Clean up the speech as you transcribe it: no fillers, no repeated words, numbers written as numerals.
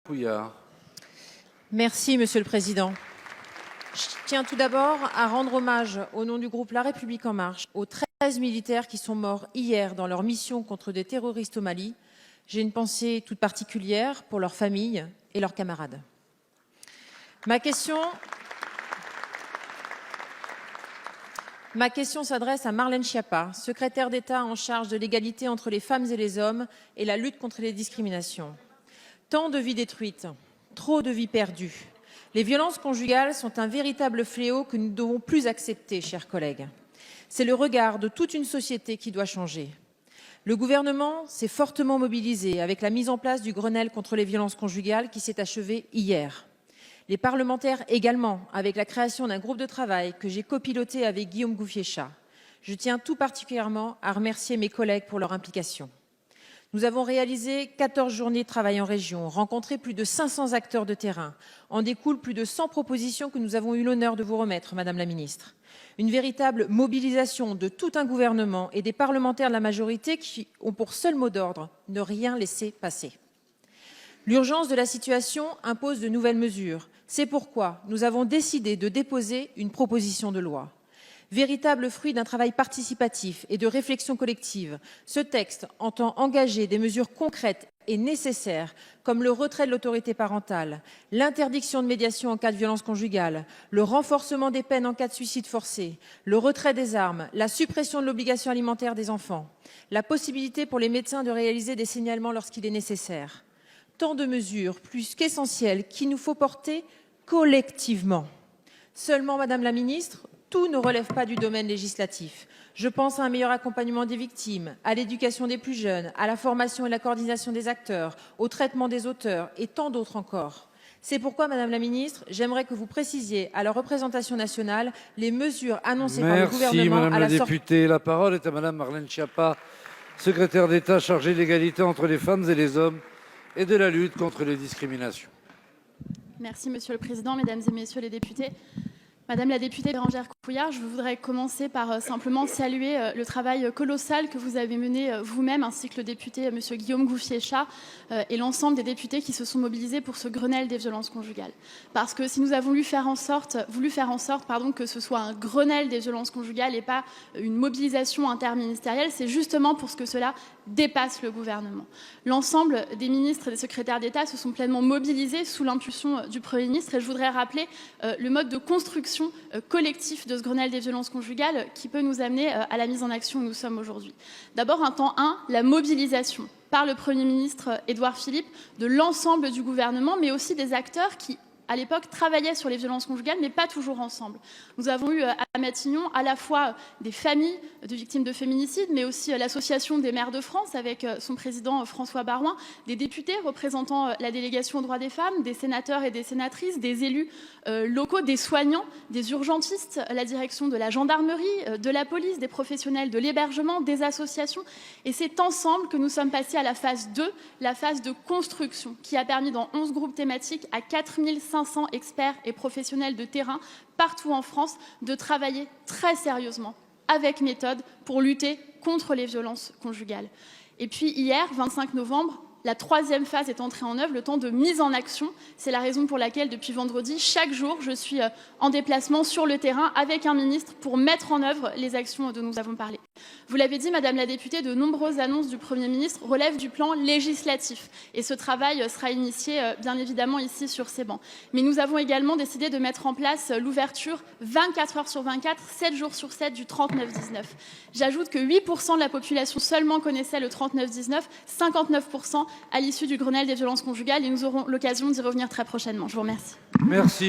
Couillard. Merci, Monsieur le Président. Je tiens tout d'abord à rendre hommage, au nom du groupe La République En Marche, aux 13 militaires qui sont morts hier dans leur mission contre des terroristes au Mali. J'ai une pensée toute particulière pour leurs familles et leurs camarades. Ma question s'adresse à Marlène Schiappa, secrétaire d'État en charge de l'égalité entre les femmes et les hommes et la lutte contre les discriminations. Tant de vies détruites, trop de vies perdues. Les violences conjugales sont un véritable fléau que nous ne devons plus accepter, chers collègues. C'est le regard de toute une société qui doit changer. Le gouvernement s'est fortement mobilisé avec la mise en place du Grenelle contre les violences conjugales qui s'est achevé hier. Les parlementaires également, avec la création d'un groupe de travail que j'ai copiloté avec Guillaume Gouffier-Cha. Je tiens tout particulièrement à remercier mes collègues pour leur implication. Nous avons réalisé 14 journées de travail en région, rencontré plus de 500 acteurs de terrain. En découlent plus de 100 propositions que nous avons eu l'honneur de vous remettre, Madame la Ministre. Une véritable mobilisation de tout un gouvernement et des parlementaires de la majorité qui ont pour seul mot d'ordre ne rien laisser passer. L'urgence de la situation impose de nouvelles mesures. C'est pourquoi nous avons décidé de déposer une proposition de loi. Véritable fruit d'un travail participatif et de réflexion collective, ce texte entend engager des mesures concrètes et nécessaires comme le retrait de l'autorité parentale, l'interdiction de médiation en cas de violence conjugale, le renforcement des peines en cas de suicide forcé, le retrait des armes, la suppression de l'obligation alimentaire des enfants, la possibilité pour les médecins de réaliser des signalements lorsqu'il est nécessaire. Tant de mesures plus qu'essentielles qu'il nous faut porter collectivement. Seulement, Madame la Ministre, tout ne relève pas du domaine législatif. Je pense à un meilleur accompagnement des victimes, à l'éducation des plus jeunes, à la formation et la coordination des acteurs, au traitement des auteurs et tant d'autres encore. C'est pourquoi, Madame la Ministre, j'aimerais que vous précisiez à la représentation nationale les mesures annoncées par le gouvernement Madame à la la sortie. députée. La parole est à Madame Marlène Schiappa, secrétaire d'État chargée de l'égalité entre les femmes et les hommes et de la lutte contre les discriminations. Merci, Monsieur le Président, Mesdames et Messieurs les députés. Madame la députée Bérangère Couillard, je voudrais commencer par simplement saluer le travail colossal que vous avez mené vous-même, ainsi que le député Monsieur Guillaume Gouffier-Cha et l'ensemble des députés qui se sont mobilisés pour ce Grenelle des violences conjugales. Parce que si nous avons voulu faire en sorte que ce soit un Grenelle des violences conjugales et pas une mobilisation interministérielle, c'est justement pour que cela dépasse le gouvernement. L'ensemble des ministres et des secrétaires d'État se sont pleinement mobilisés sous l'impulsion du Premier ministre et je voudrais rappeler le mode de construction collectif de ce Grenelle des violences conjugales qui peut nous amener à la mise en action où nous sommes aujourd'hui. D'abord, un temps 1, la mobilisation par le Premier ministre Édouard Philippe de l'ensemble du gouvernement, mais aussi des acteurs qui, à l'époque, travaillaient sur les violences conjugales, mais pas toujours ensemble. Nous avons eu à Matignon à la fois des familles de victimes de féminicide, mais aussi l'Association des maires de France, avec son président François Baroin, des députés représentant la délégation aux droits des femmes, des sénateurs et des sénatrices, des élus locaux, des soignants, des urgentistes, la direction de la gendarmerie, de la police, des professionnels de l'hébergement, des associations. Et c'est ensemble que nous sommes passés à la phase 2, la phase de construction, qui a permis dans 11 groupes thématiques à 4500 experts et professionnels de terrain partout en France de travailler très sérieusement, avec méthode, pour lutter contre les violences conjugales. Et puis hier, 25 novembre, la 3e phase est entrée en œuvre, le temps de mise en action. C'est la raison pour laquelle, depuis vendredi, chaque jour, je suis en déplacement sur le terrain avec un ministre pour mettre en œuvre les actions dont nous avons parlé. Vous l'avez dit, Madame la députée, de nombreuses annonces du Premier ministre relèvent du plan législatif. Et ce travail sera initié, bien évidemment, ici sur ces bancs. Mais nous avons également décidé de mettre en place l'ouverture 24 heures sur 24, 7 jours sur 7 du 3919. J'ajoute que 8% de la population seulement connaissait le 3919, 59% à l'issue du Grenelle des violences conjugales et nous aurons l'occasion d'y revenir très prochainement. Je vous remercie. Merci.